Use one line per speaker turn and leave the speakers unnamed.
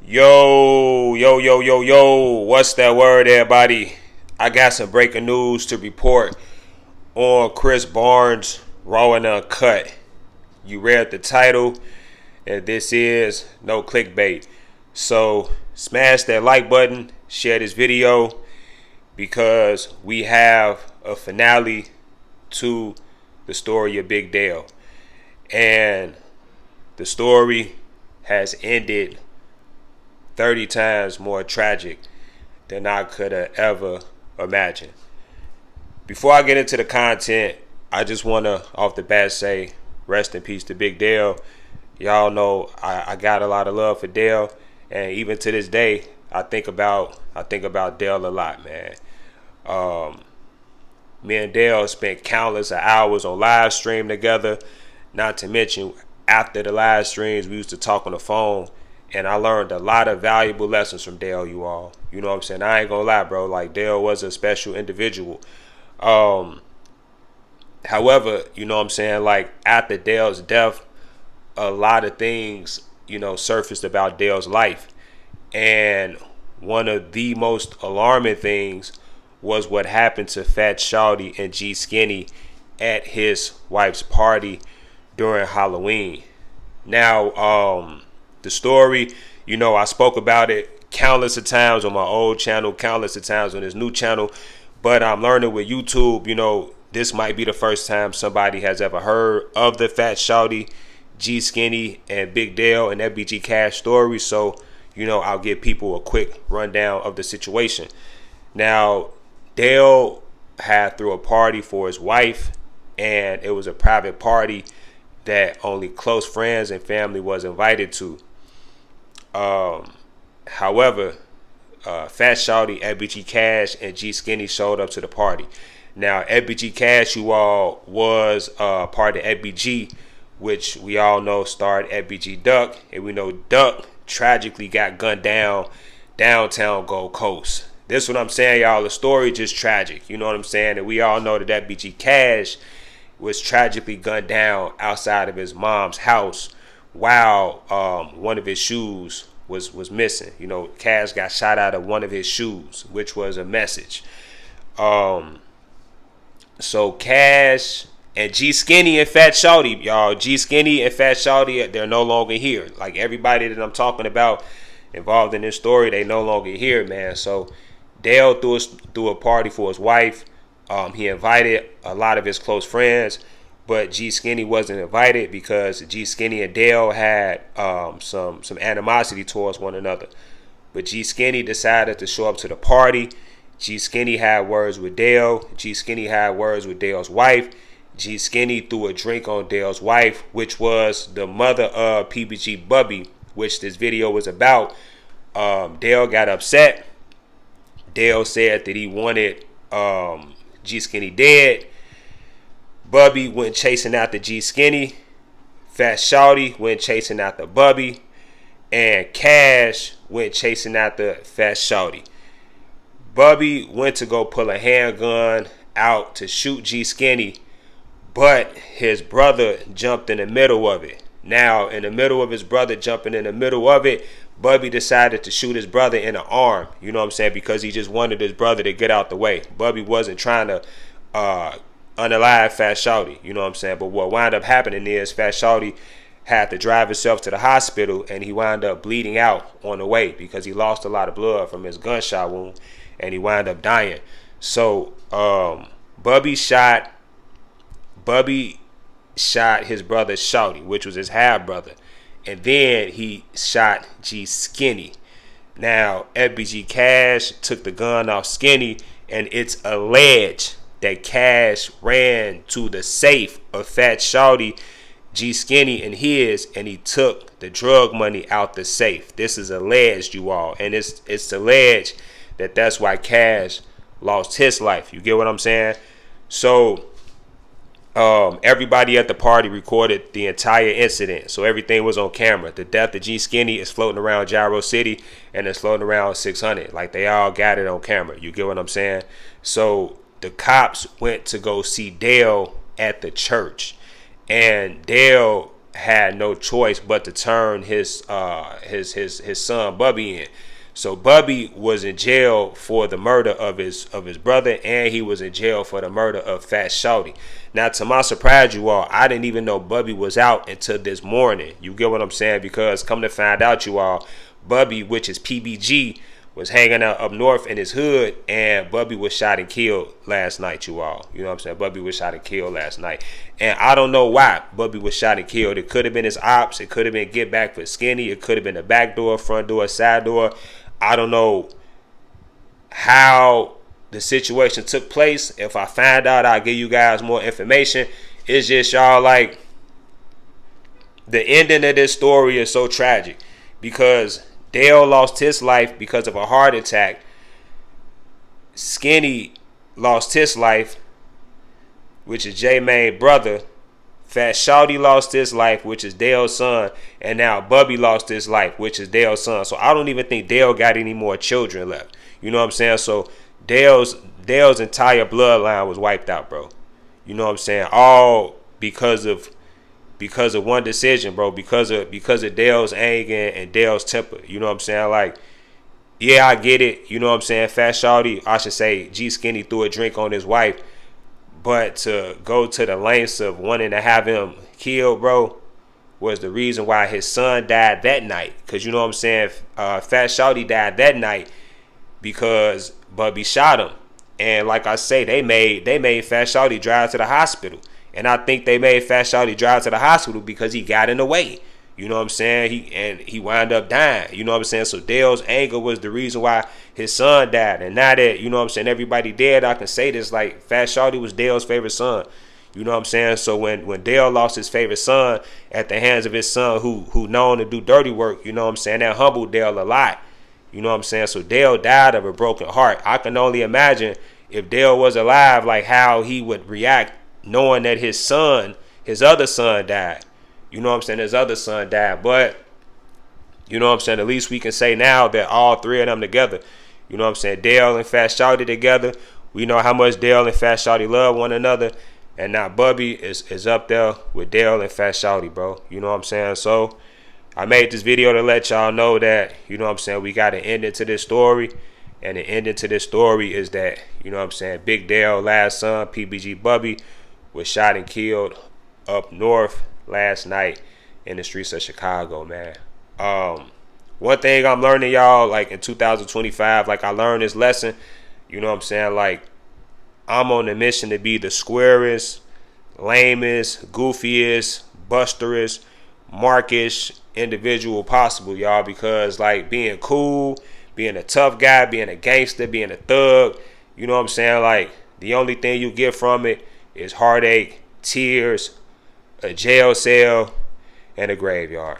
Yo, what's that word, everybody? I got some breaking news to report on Chris Barnes, Raw and Uncut. You read the title, and this is no clickbait. So, smash that like button, share this video, because we have a finale to the story of Big Dale. And the story has ended 30 times more tragic than I could have ever imagined. Before I get into the content, I just want to off the bat say rest in peace to Big Dale. Y'all know I got a lot of love for Dale, and even to this day I think about Dale a lot, man. Me and Dale spent countless of hours on live stream together. Not to mention, after the live streams, we used to talk on the phone, and I learned a lot of valuable lessons from Dale, you all. You know what I'm saying? I ain't gonna lie, bro. Like, Dale was a special individual. However, you know what I'm saying? Like, after Dale's death, a lot of things, surfaced about Dale's life. And one of the most alarming things was what happened to Fat Shawty and G Skinny at his wife's party during Halloween. Now, the story, I spoke about it countless of times on my old channel, countless of times on this new channel, but I'm learning with YouTube, this might be the first time somebody has ever heard of the Fat Shawty, G Skinny, and Big Dale and PBG Cash story. So, I'll give people a quick rundown of the situation. Now, Dale had threw a party for his wife, and it was a private party that only close friends and family was invited to. However, Fat Shawty, PBG Cash, and G Skinny showed up to the party. Now, PBG Cash, you all, was part of PBG, which we all know starred PBG Duck, and we know Duck tragically got gunned down downtown Gold Coast. This is what I'm saying, y'all. The story just tragic. You know what I'm saying? And we all know that PBG Cash was tragically gunned down outside of his mom's house while one of his shoes was missing. Cash got shot out of one of his shoes, which was a message. So Cash and G Skinny and Fat Shawty, y'all, G Skinny and Fat Shawty, they're no longer here. Like, everybody that I'm talking about involved in this story, they no longer here, man. So Dale threw a party for his wife. He invited a lot of his close friends, but G Skinny wasn't invited because G Skinny and Dale had some animosity towards one another. But G Skinny decided to show up to the party. G Skinny had words with Dale. G Skinny had words with Dale's wife. G Skinny threw a drink on Dale's wife, which was the mother of PBG Bubbie, which this video was about. Dale got upset. Dale said that he wanted G Skinny dead. Bubbie went chasing after G Skinny. Fat Shawty went chasing after Bubbie. And Cash went chasing after Fat Shawty. Bubbie went to go pull a handgun out to shoot G Skinny, but his brother jumped in the middle of it. Now, in the middle of his brother jumping in the middle of it, Bubbie decided to shoot his brother in the arm. You know what I'm saying? Because he just wanted his brother to get out the way. Bubbie wasn't trying to unalive Fat Shawty. You know what I'm saying? But what wound up happening is Fat Shawty had to drive himself to the hospital, and he wound up bleeding out on the way because he lost a lot of blood from his gunshot wound, and he wound up dying. So Bubbie shot his brother Shawty, which was his half brother, and then he shot G Skinny. Now, PBG Cash took the gun off Skinny, and it's alleged that Cash ran to the safe of Fat Shawty, G Skinny, and he took the drug money out the safe. This is alleged, you all, and it's alleged that that's why Cash lost his life. You get what I'm saying? So everybody at the party recorded the entire incident, so everything was on camera. The death of G Skinny is floating around Gyro City, and it's floating around 600. Like, they all got it on camera. You get what I'm saying? So the cops went to go see Dale at the church, and Dale had no choice but to turn his son Bubbie in. So Bubbie was in jail for the murder of his brother, and he was in jail for the murder of Fat Shawty. Now, to my surprise, you all, I didn't even know Bubbie was out until this morning. You get what I'm saying? Because come to find out, you all, Bubbie, which is PBG, was hanging out up north in his hood, and Bubbie was shot and killed last night, you all. You know what I'm saying? Bubbie was shot and killed last night. And I don't know why Bubbie was shot and killed. It could have been his ops. It could have been get back for Skinny. It could have been the back door, front door, side door. I don't know how the situation took place. If I find out, I'll give you guys more information. It's just, y'all, like, the ending of this story is so tragic because Dale lost his life because of a heart attack. Skinny lost his life, which is J-Mane's brother. Fat Shawty lost his life, which is Dale's son. And now Bubbie lost his life, which is Dale's son. So I don't even think Dale got any more children left. You know what I'm saying? So Dale's entire bloodline was wiped out, bro. You know what I'm saying? All because of one decision, bro. Because of Dale's anger and Dale's temper. You know what I'm saying? Like, yeah, I get it. You know what I'm saying? Fat Shawty, I should say, G Skinny threw a drink on his wife. But to go to the lengths of wanting to have him killed, bro, was the reason why his son died that night. Because you know what I'm saying? Fat Shawty died that night because Bubbie shot him. And like I say, they made Fat Shawty drive to the hospital. And I think they made Fat Shawty drive to the hospital because he got in the way. You know what I'm saying? He wound up dying. You know what I'm saying? So Dale's anger was the reason why his son died. And now that, you know what I'm saying, everybody dead, I can say this, like, Fat Shawty was Dale's favorite son. You know what I'm saying? So when Dale lost his favorite son at the hands of his son who known to do dirty work, you know what I'm saying, that humbled Dale a lot. You know what I'm saying? So Dale died of a broken heart. I can only imagine if Dale was alive, like, how he would react knowing that his other son died. You know what I'm saying? His other son died. But, you know what I'm saying? At least we can say now that all three of them together, you know what I'm saying? Dale and Fat Shawty together. We know how much Dale and Fat Shawty love one another. And now Bubbie is up there with Dale and Fat Shawty, bro. You know what I'm saying? So I made this video to let y'all know that, you know what I'm saying, we got an ending to this story. And the ending to this story is that, you know what I'm saying, Big Dale, last son, PBG Bubbie, was shot and killed up north last night in the streets of Chicago, man. One thing I'm learning, y'all, like in 2025, like I learned this lesson, you know what I'm saying, like I'm on a mission to be the squarest, lamest, goofiest, busterest, markish individual possible, y'all, because like being cool, being a tough guy, being a gangster, being a thug, you know what I'm saying, like the only thing you get from it is heartache, tears, a jail cell, and a graveyard.